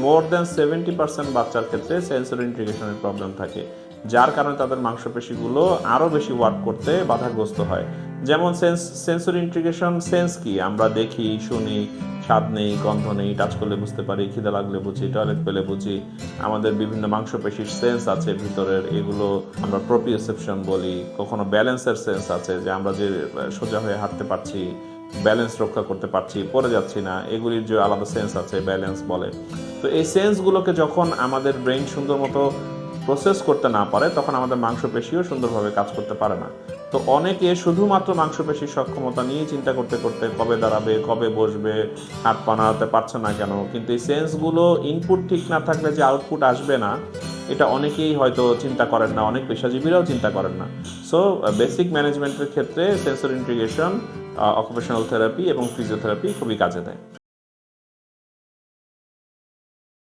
More than 70% বাচ্চার ক্ষেত্রে sensory ইন্টিগ্রেশনের প্রবলেম থাকে, যার কারণে তাদের মাংসপেশিগুলো আরও বেশি ওয়ার্ক করতে বাধাগ্রস্ত হয়। যেমন সেন্সরি ইন্টিগ্রেশন সেন্স কি, আমরা দেখি, শুনি, স্বাদ নেই, গন্ধ নেই, টাচ করলে বুঝতে পারি, খিদে লাগলে বুঝি, টয়লেট পেলে বুঝি। আমাদের বিভিন্ন মাংসপেশির সেন্স আছে ভিতরের, এগুলো আমরা প্রোপ্রিওসেপশন বলি। কখনো ব্যালেন্সের সেন্স আছে, যে আমরা যে সোজা হয়ে হাঁটতে পারছি, ব্যালেন্স রক্ষা করতে পারছি, পড়ে যাচ্ছি না, এগুলির যে আলাদা সেন্স আছে, ব্যালেন্স বলে। তো এই সেন্সগুলোকে যখন আমাদের ব্রেন সুন্দর মতো প্রসেস করতে না পারে, তখন আমাদের মাংসপেশিও সুন্দরভাবে কাজ করতে পারে না। তো অনেকে শুধুমাত্র মাংসপেশির সক্ষমতা নিয়ে চিন্তা করতে করতে কবে দাঁড়াবে, কবে বসবে, হাত পা নাড়াতে পারছে না কেন, কিন্তু এই সেন্সগুলো ইনপুট ঠিক না থাকলে যে আউটপুট আসবে না, এটা অনেকেই হয়তো চিন্তা করেন না, অনেক পেশাজীবীরাও চিন্তা করেন না। সো বেসিক ম্যানেজমেন্টের ক্ষেত্রে সেন্সর ইন্টিগ্রেশন, অকুপেশনাল থেরাপি এবং ফিজিওথেরাপি খুবই কাজে দেয়।